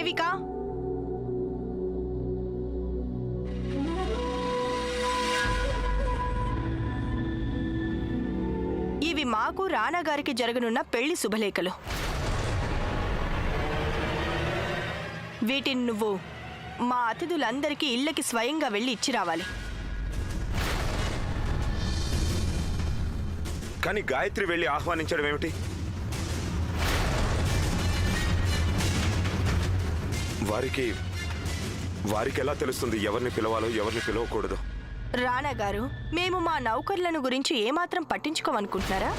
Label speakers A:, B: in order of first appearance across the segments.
A: సేవిక, ఇవి మాకు రాణాగారికి జరగనున్న పెళ్లి శుభలేఖలు. వీటిని నువ్వు మా అతిథులందరికీ ఇళ్ళకి స్వయంగా వెళ్ళి ఇచ్చి రావాలి.
B: కానీ గాయత్రి వెళ్ళి ఆహ్వానించడం ఏమిటి? వారికి ఎలా తెలుస్తుంది ఎవరిని పిలవాలో ఎవరిని పిలవకూడదు?
A: రాణా గారు, మేము మా నౌకర్లను గురించి ఏమాత్రం పట్టించుకోమనుకుంటున్నారా?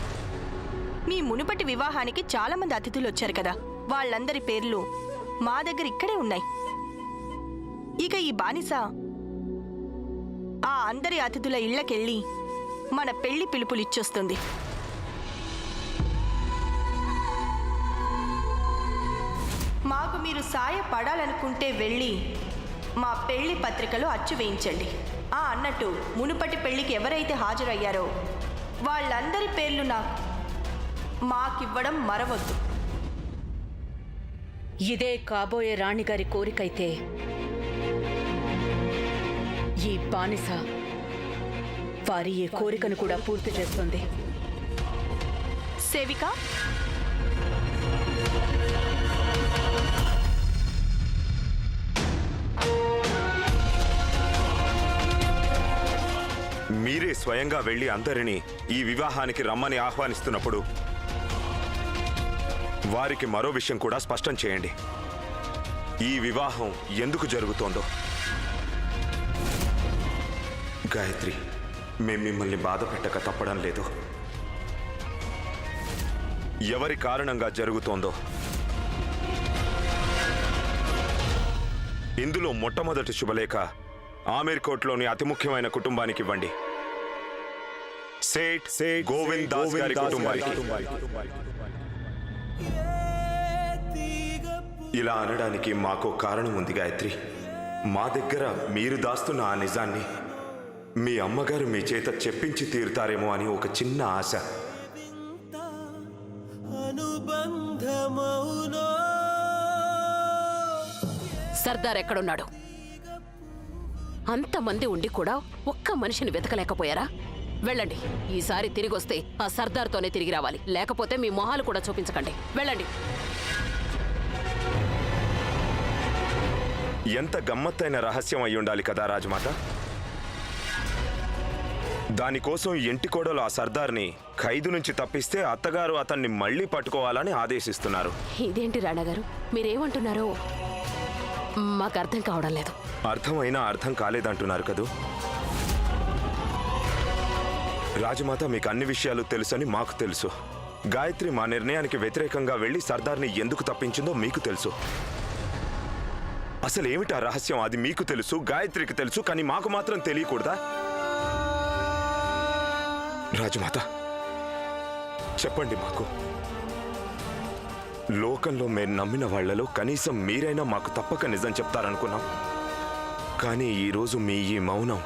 A: మీ మునుపటి వివాహానికి చాలా మంది అతిథులు వచ్చారు కదా, వాళ్ళందరి పేర్లు మా దగ్గర ఇక్కడే ఉన్నాయి. ఇక ఈ బానిస ఆ అందరి అతిథుల ఇళ్లకెళ్ళి మన పెళ్లి పిలుపులు ఇచ్చొస్తుంది. మాకు మీరు సాయపడాలనుకుంటే వెళ్ళి మా పెళ్లి పత్రికలో అచ్చు వేయించండి. అన్నట్టు మునుపటి పెళ్లికి ఎవరైతే హాజరయ్యారో వాళ్ళందరి పేర్లు మాకివ్వడం మరవద్దు.
C: ఇదే కాబోయే రాణిగారి కోరికైతే ఈ బానిస వారి ఈ కోరికను కూడా పూర్తి చేస్తుంది.
A: సేవిక,
B: మీరే స్వయంగా వెళ్ళి అందరినీ ఈ వివాహానికి రమ్మని ఆహ్వానిస్తున్నప్పుడు వారికి మరో విషయం కూడా స్పష్టం చేయండి. ఈ వివాహం ఎందుకు జరుగుతోందో. గాయత్రి, మేం మిమ్మల్ని బాధ పెట్టక తప్పడం లేదు. ఎవరి కారణంగా జరుగుతోందో ఇందులో మొట్టమొదటి శుభలేఖ ఆమీర్ కోట్లోని అతి ముఖ్యమైన కుటుంబానికి ఇవ్వండి. సేఠ్ గోవింద్ దాస్ గారి కుటుంబానికి. ఇలా అనడానికి మాకు కారణం ఉంది గాయత్రి. మా దగ్గర మీరు దాస్తున్న ఆ నిజాన్ని మీ అమ్మగారు మీ చేత చెప్పించి తీరుతారేమో అని ఒక చిన్న ఆశ.
D: సర్దార్ ఎక్కడున్నాడు? అంతమంది ఉండి కూడా ఒక్క మనిషిని వెతకలేకపోయారా? వెళ్ళండి, ఈసారి తిరిగి వస్తే ఆ సర్దార్తోనే తిరిగి రావాలి, లేకపోతే మీ మొహాలు కూడా చూపించకండి. వెళ్ళండి.
B: ఎంత గమ్మత్తైన రహస్యం అయి ఉండాలి కదా రాజమాత. దానికోసం ఇంటి కోడలు ఆ సర్దార్ని ఖైదు నుంచి తప్పిస్తే అత్తగారు అతన్ని మళ్లీ పట్టుకోవాలని ఆదేశిస్తున్నారు.
D: ఇదేంటి రాణాగారు, మీరేమంటున్నారో మాకు అర్థం కావడం లేదు.
B: అర్థమైనా అర్థం కాలేదంటున్నారు కదూ. రాజమాత, మీకు అన్ని విషయాలు తెలుసని మాకు తెలుసు. గాయత్రి మా నిర్ణయానికి వ్యతిరేకంగా వెళ్లి సర్దార్ని ఎందుకు తప్పించిందో మీకు తెలుసు. అసలు ఏమిటా రహస్యం? అది మీకు తెలుసు, గాయత్రికి తెలుసు, కానీ మాకు మాత్రం తెలియకూడదా? రాజమాత, చెప్పండి మాకు. లోకంలో మేము నమ్మిన వాళ్లలో కనీసం మీరైనా మాకు తప్పక నిజం చెప్తారనుకున్నాం. కానీ ఈరోజు మీ ఈ మౌనం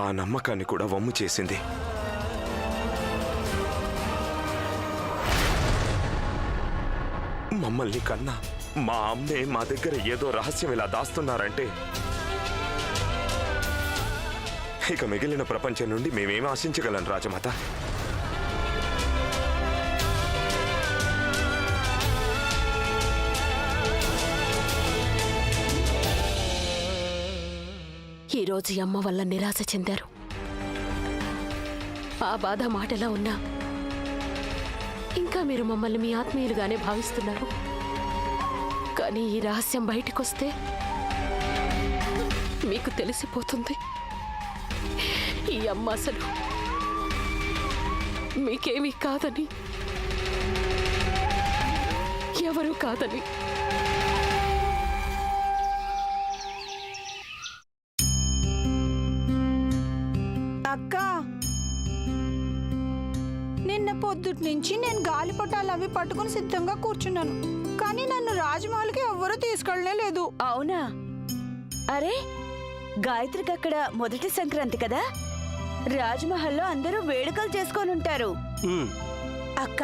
B: ఆ నమ్మకాన్ని కూడా వమ్ము చేసింది. మమ్మల్ని కన్నా మా అమ్మే మా దగ్గర ఏదో రహస్యం ఇలా దాస్తున్నారంటే ఇక మిగిలిన ప్రపంచం నుండి మేమేం ఆశించగలం రాజమాత?
D: ఈరోజు ఈ అమ్మ వల్ల నిరాశ చెందారు. ఆ బాధ మాటలా ఉన్నా ఇంకా మీరు మమ్మల్ని మీ ఆత్మీయులుగానే భావిస్తున్నారు. కానీ ఈ రహస్యం బయటికొస్తే మీకు తెలిసిపోతుంది ఈ అమ్మ అసలు మీకేమీ కాదని, ఎవరూ కాదని.
E: అక్క, నిన్న పొద్దుటి నుంచి నేను గాలిపటాలు అవి పట్టుకుని సిద్ధంగా కూర్చున్నాను, కానీ నన్ను రాజమహల్కి ఎవ్వరూ తీసుకెళ్ళలేదు.
F: అవునా? అరే, గాయత్రికి అక్కడ మొదటి సంక్రాంతి కదా, రాజ్మహల్లో అందరూ వేడుకలు చేసుకొని ఉంటారు.
E: అక్క,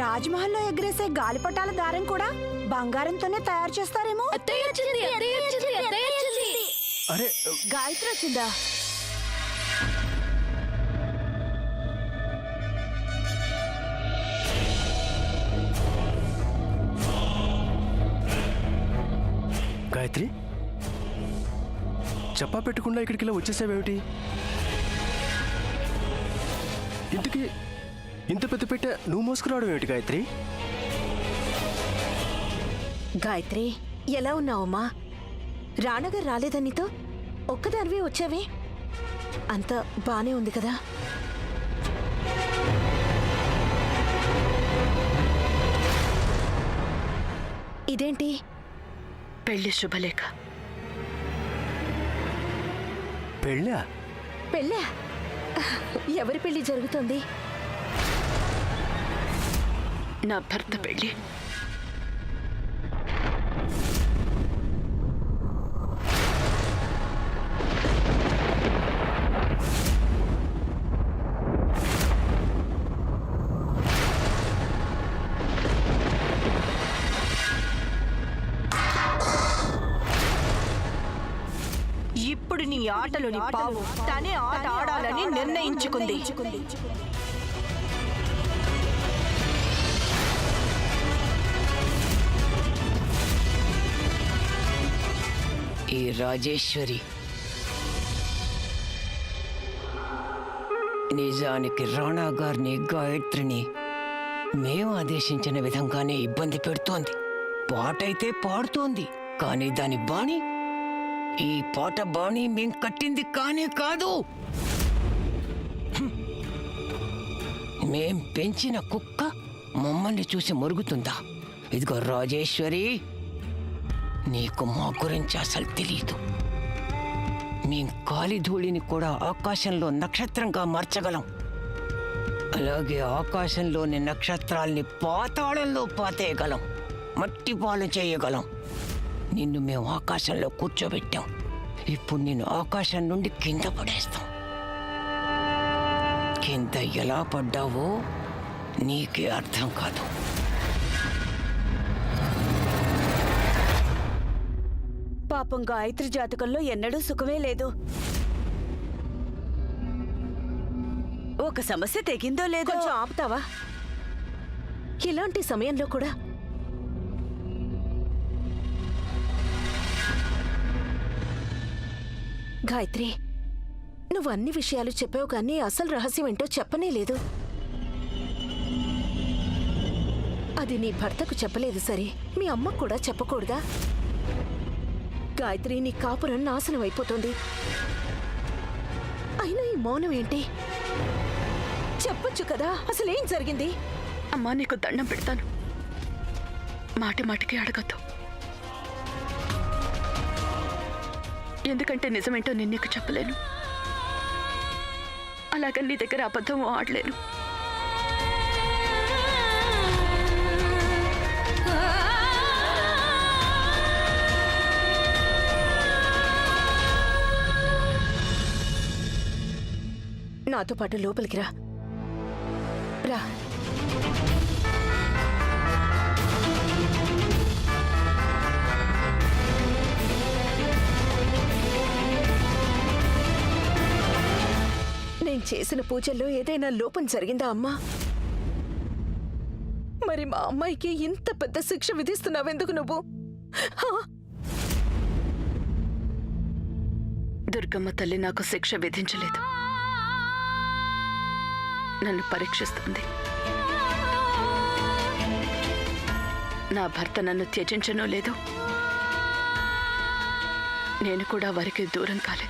E: రాజ్మహల్లో ఎగరేసే గాలిపటాల దారం కూడా బంగారంతోనే తయారు చేస్తారేమో.
G: అరే
F: గాయత్రి వచ్చిందా?
G: గాయత్రి, చెప్పా పెట్టకుండా ఇక్కడికి ఇలా వచ్చేసావేమిటి? ఇంటికి ఇంత పెద్ద పెట్టె నువ్వు మోసుకురావడం ఏమిటి గాయత్రి?
H: గాయత్రి, ఎలా ఉన్నావమ్మా? రాణగారు రాలేదా నీతో? ఒక్కదానివే వచ్చావే? అంత బానే ఉంది కదా? ఇదేంటి?
C: పెళ్లి శుభలేఖ.
G: పెళ్ళా?
H: పెళ్ళా? ఎవరి పెళ్లి జరుగుతోంది?
C: నా భర్త పెళ్లి.
A: ఇప్పుడు నీ ఆటలోని పావు తనే ఆట ఆడాలని నిర్ణయించుకుంది.
I: ఈ రాజేశ్వరి నిజానికి రాణా గారిని, గాయత్రిని మేము ఆదేశించిన విధంగానే ఇబ్బంది పెడుతోంది. పాటైతే పాడుతోంది, కానీ దాని బాణి, ఈ పాట బాణి మేం కట్టింది కానే కాదు. మేం పెంచిన కుక్క మమ్మల్ని చూసి మురుగుతుందా? ఇదిగో రాజేశ్వరి, నీకు మా గురించి అసలు తెలీదు. మేం గాలి ధూళిని కూడా ఆకాశంలో నక్షత్రంగా మార్చగలం. అలాగే ఆకాశంలోని నక్షత్రాల్ని పాతాళంలో పాతేయగలం, మట్టి పాలు చేయగలం. నిన్ను మేము ఆకాశంలో కూర్చోబెట్టాం, ఇప్పుడు నిన్ను ఆకాశం నుండి కింద పడేస్తాం. కింద ఎలా పడ్డావో నీకే అర్థం కాదు.
F: పాపం గాయత్రి జాతకంలో ఎన్నడూ సుఖమే లేదు. ఒక సమస్య తెగిందో లేదో.
H: కొంచెం ఆపుతావా? ఇలాంటి సమయంలో కూడా గాయత్రి, నువ్వు అన్ని విషయాలు చెప్పావు కానీ అసలు రహస్యం ఏంటో చెప్పనే లేదు. అది నీ భర్తకు చెప్పలేదు సరే, మీ అమ్మకు కూడా చెప్పకూడదా? గాయత్రి, నీ కాపురం నాశనం అయిపోతుంది. అయినా ఈ మౌనం ఏంటి? చెప్పొచ్చు కదా, అసలేం జరిగింది?
C: అమ్మా, నీకు దండం పెడతాను, మాటి మాటికి అడగద్దు. ఎందుకంటే నిజమేంటో నేను నీకు చెప్పలేను, అలాగని నీ దగ్గర అబద్ధం ఆడలేను.
H: నాతో పాటు లోపలికి రా. రా. నేను చేసిన పూజల్లో ఏదైనా లోపం జరిగిందా అమ్మా? మరి మా అమ్మాయికి ఇంత పెద్ద శిక్ష విధిస్తున్నావెందుకు నువ్వు?
C: దుర్గమ్మ తల్లి నాకు శిక్ష విధించలేదు, నన్ను పరీక్షిస్తుంది. నా భర్త నన్ను త్యజించనో లేదు, నేను కూడా వారికి దూరం కాలే.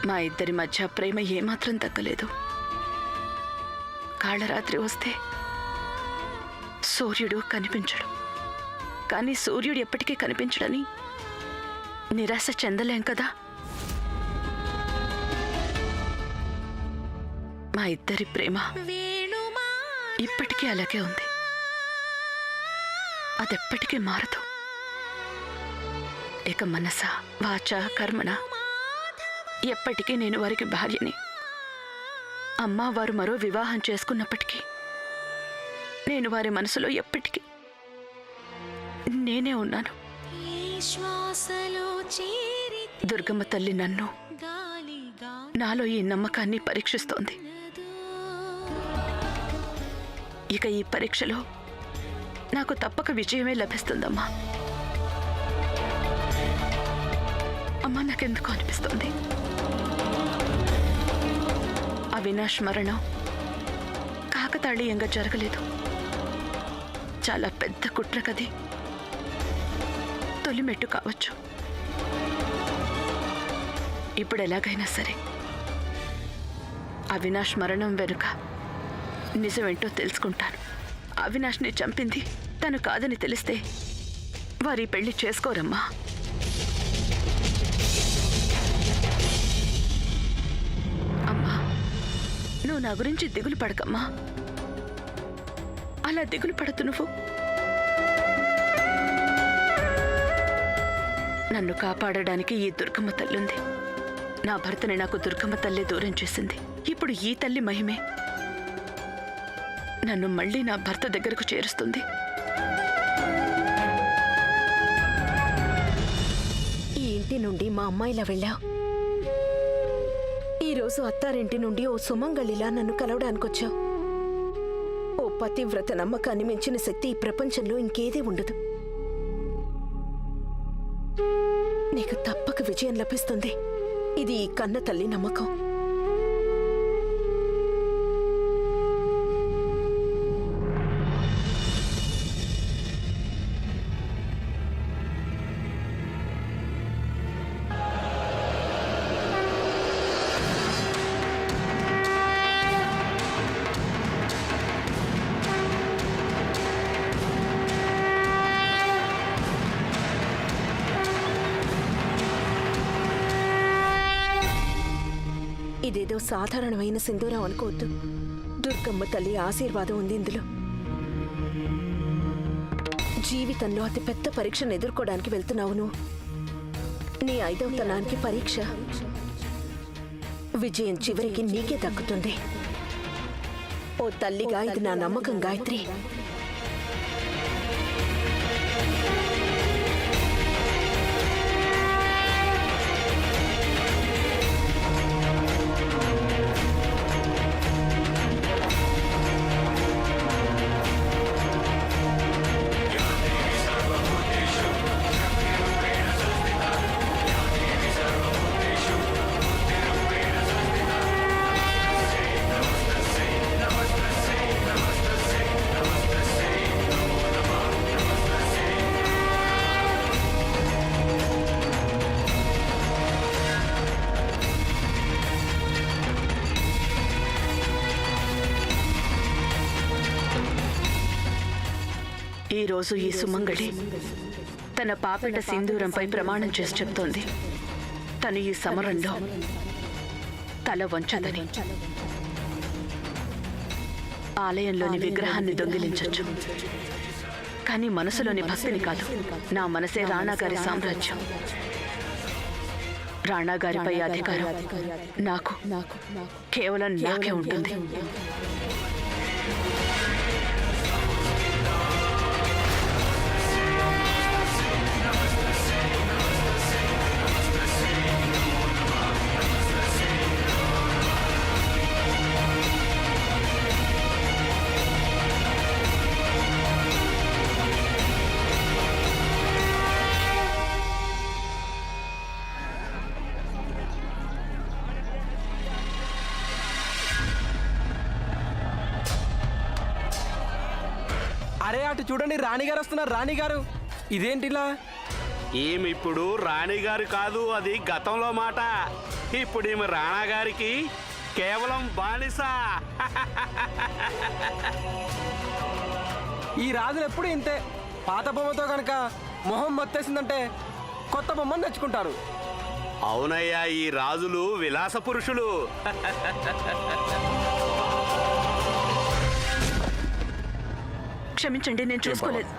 C: మా ఇద్దరి మధ్య ప్రేమ ఏమాత్రం తగ్గలేదు. కాళరాత్రి వస్తే సూర్యుడు కనిపించడు, కానీ సూర్యుడు ఎప్పటికీ కనిపించడని నిరాశ చెందలేం కదా. మా ఇద్దరి ప్రేమ ఇప్పటికీ అలాగే ఉంది, అదెప్పటికీ మారదు. ఇక మనస వాచ కర్మణ ఎప్పటికీ నేను వారికి భార్యని. అమ్మా వారు మరో వివాహం చేసుకున్నప్పటికీ నేను వారి మనసులో ఎప్పటికీ నేనే ఉన్నాను. దుర్గమ్మ తల్లి నన్ను, నాలో ఈ నమ్మకాన్ని పరీక్షిస్తోంది. ఇక ఈ పరీక్షలో నాకు తప్పక విజయమే లభిస్తుందమ్మా. అమ్మా, నాకెందుకు అనిపిస్తుంది అవినాష్ మరణం కాకతాళీయంగా జరగలేదు. చాలా పెద్ద కుట్ర కది తొలిమెట్టు కావచ్చు. ఇప్పుడు ఎలాగైనా సరే అవినాష్ మరణం వెనుక నిజమేంటో తెలుసుకుంటాను. అవినాష్ని చంపింది తను కాదని తెలిస్తే వారి పెళ్లి చేసుకోరమ్మా. అమ్మా, నువ్వు నా గురించి దిగులు పడకమ్మా. అలా దిగులు పడద్దు నువ్వు. నన్ను కాపాడడానికి ఈ దుర్గమ్మ తల్లుంది. నా భర్తని నాకు దుర్గమ్మ తల్లే దూరం చేసింది. ఇప్పుడు ఈ తల్లి మహిమే నన్ను మళ్ళీ నా భర్త దగ్గరకు చేరుస్తుంది.
H: ఈ ఇంటి నుండి మా అమ్మాయిలా వెళ్ళా. ఈరోజు అత్తారింటి నుండి ఓ సుమంగళిలా నన్ను కలవడానికొచ్చావు. ఓ పతివ్రత నమ్మకాన్ని మించిన శక్తి ఈ ప్రపంచంలో ఇంకేదీ ఉండదు. నీకు తప్పక విజయం లభిస్తుంది. ఇది ఈ కన్న తల్లి నమ్మకం. ఇదేదో సాధారణమైన సింధూరం అనుకోవద్దు. దుర్గమ్మ తల్లి ఆశీర్వాదం ఉంది ఇందులో. జీవితంలో అతి పెద్ద పరీక్షను ఎదుర్కోవడానికి వెళ్తున్నావు నువ్వు. నీ 5వ తనానికి పరీక్ష. విజయం చివరికి నీకే దక్కుతుంది. ఓ తల్లిగా ఇది నా నమ్మకం గాయత్రి.
C: ఈరోజు ఈ సుమంగళి తన పాపిట సింధూరంపై ప్రమాణం చేసి చెప్తోంది, తను ఈ సమరంలో తల వంచదని. ఆలయంలోని విగ్రహాన్ని దొంగిలించొచ్చు, కానీ మనసులోని భక్తిని కాదు. నా మనసే రాణాగారి సామ్రాజ్యం. రాణాగారిపై అధికారం నాకు కేవలం నాకే ఉంటుంది.
G: అరే అటు చూడండి, రాణిగారు వస్తున్నారు. రాణిగారు, ఇదేంటిలా?
J: ఈమెప్పుడు రాణిగారు కాదు, అది గతంలో మాట. ఇప్పుడు ఈమె రాణాగారికి కేవలం బానిస.
G: ఈ రాజులు ఎప్పుడు ఇంతే. పాత బొమ్మతో కనుక మొహం మత్తేసిందంటే కొత్త బొమ్మను తెచ్చుకుంటారు.
J: అవునయ్యా, ఈ రాజులు విలాస పురుషులు.
C: క్షమించండి, నేను చూసుకోలేదు.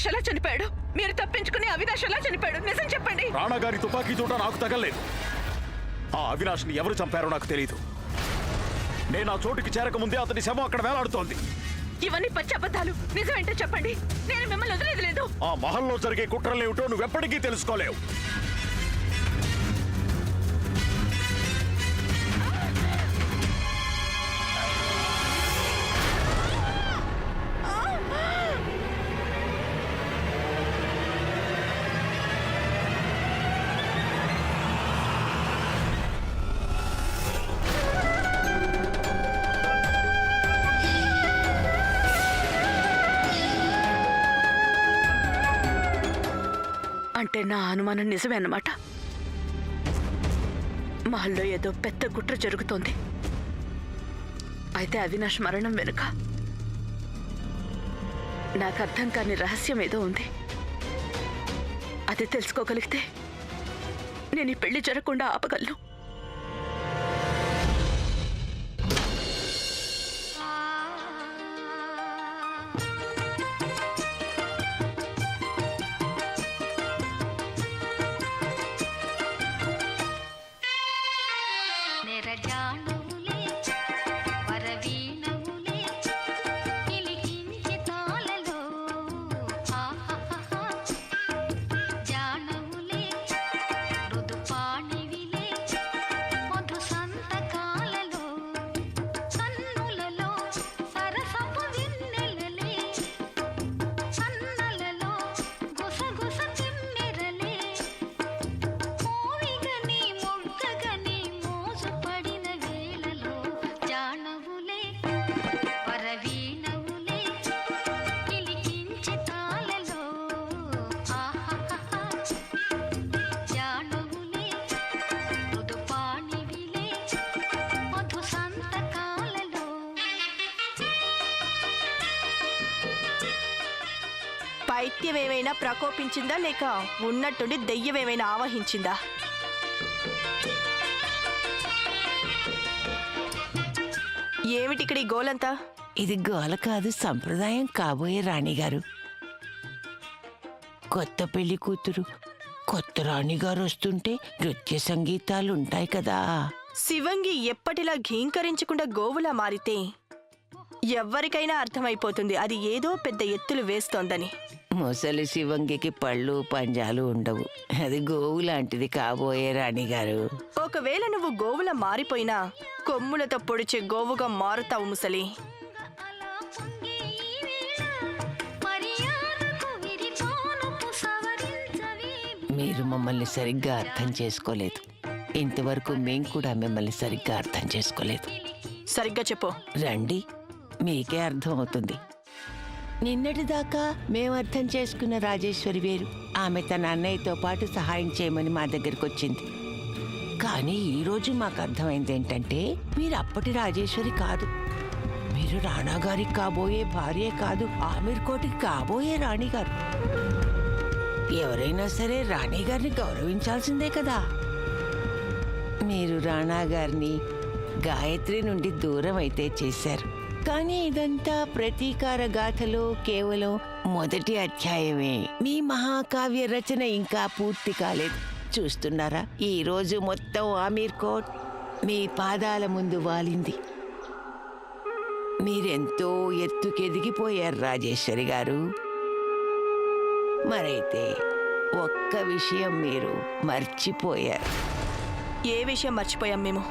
C: అవినాష్ ఎలా చనిపోయాడు? మీరు తప్పించుకుని అవినాష్ ఎలా చనిపోయాడు? నిజం చెప్పండి.
K: రాణాగారి తుపాకీ తోట నాకు తగలేదు. ఆ అవినాష్ని ఎవరు చంపారో నాకు తెలియదు. నేను ఆ చోటుకి చేరకముందే అతని శవం అక్కడ వేలాడుతోంది.
C: ఇవన్నీ పచ్చి అబద్ధాలు. నిజమేంటో చెప్పండి. నేను మిమ్మల్ని వదిలేదు లేదు.
K: ఆ మహల్లో జరిగే కుట్రలేమిటో నువ్వెప్పటికీ తెలుసుకోలేవు.
C: అంటే నా అనుమానం నిజమే అన్నమాట. మహల్లో ఏదో పెద్ద కుట్ర జరుగుతోంది. అయితే అవినాష్ మరణం వెనుక నాకు అర్థం కాని రహస్యం ఏదో ఉంది. అది తెలుసుకోగలిగితే నేను ఈ పెళ్లి జరగకుండా ఆపగలను.
A: పైత్యమేమైనా ప్రకోపించిందా లేక ఉన్నట్టుండి దెయ్యమేమైనా ఆవహించిందా? ఏమిటిక్కడ ఈ గోలంతా?
I: ఇది గోల కాదు, సంప్రదాయం. కాబోయే రాణిగారు, కొత్త పెళ్లి కూతురు, కొత్త రాణిగారు వస్తుంటే నృత్య సంగీతాలు ఉంటాయి కదా.
A: శివంగి ఎప్పటిలా ఘీంకరించకుండా గోవులా మారితే ఎవ్వరికైనా అర్థమైపోతుంది అది ఏదో పెద్ద ఎత్తులు వేస్తోందని.
I: ముసలి శివంగికి పళ్ళు పంజాలు ఉండవు. అది గోవు లాంటిది కాబోయే రాణిగారు.
A: ఒకవేళ నువ్వు గోవులా మారిపోయినా కొమ్ములతో పొడిచే గోవుగా మారుతావు ముసలి.
I: మీరు మమ్మల్ని సరిగ్గా అర్థం చేసుకోలేదు. ఇంతవరకు మేం కూడా మిమ్మల్ని సరిగ్గా అర్థం చేసుకోలేదు.
A: సరిగ్గా చెప్పు.
I: రండి, మీకే అర్థం అవుతుంది. నిన్నటిదాకా మేము అర్థం చేసుకున్న రాజేశ్వరి వేరు. ఆమె తన అన్నయ్యతో పాటు సహాయం చేయమని మా దగ్గరికి వచ్చింది. కానీ ఈరోజు మాకు అర్థమైంది ఏంటంటే మీరు అప్పటి రాజేశ్వరి కాదు. మీరు రాణాగారికి కాబోయే భార్యే కాదు, ఆమీర్ కోటికి కాబోయే రాణిగారు. ఎవరైనా సరే రాణిగారిని గౌరవించాల్సిందే కదా. మీరు రాణాగారిని గాయత్రి నుండి దూరం అయితే చేశారు. కానీ ఇదంతా ప్రతీకార గాథలో కేవలం మొదటి అధ్యాయమే. మీ మహాకావ్య రచన ఇంకా పూర్తి కాలేదు. చూస్తున్నారా, ఈ రోజు మొత్తం ఆమీర్ కోట్ మీ పాదాల ముందు వాలింది. మీరెంతో ఎత్తుకెదిగిపోయారు రాజేశ్వరి గారు. మరైతే ఒక్క విషయం మీరు మర్చిపోయారు.
A: ఏ విషయం మర్చిపోయాం మేము?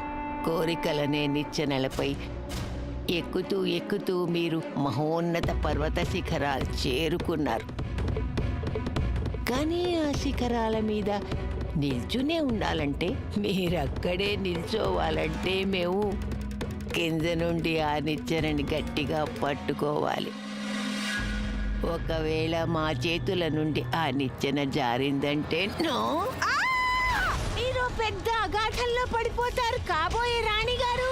I: కోరికలనే నిచ్చెనలపై ఎక్కుతూ ఎక్కుతూ మీరు మహోన్నత పర్వత శిఖరాలు చేరుకున్నారు. కానీ ఆ శిఖరాల మీద నిల్చునే ఉండాలంటే, మీరక్కడే నిల్చోవాలంటే మేము కింద నుండి ఆ నిచ్చెనని గట్టిగా పట్టుకోవాలి. ఒకవేళ మా చేతుల నుండి ఆ నిచ్చెన జారిందంటే మీరు పెద్ద అగాధంలో పడిపోతారు కాబోయే రాణిగారు.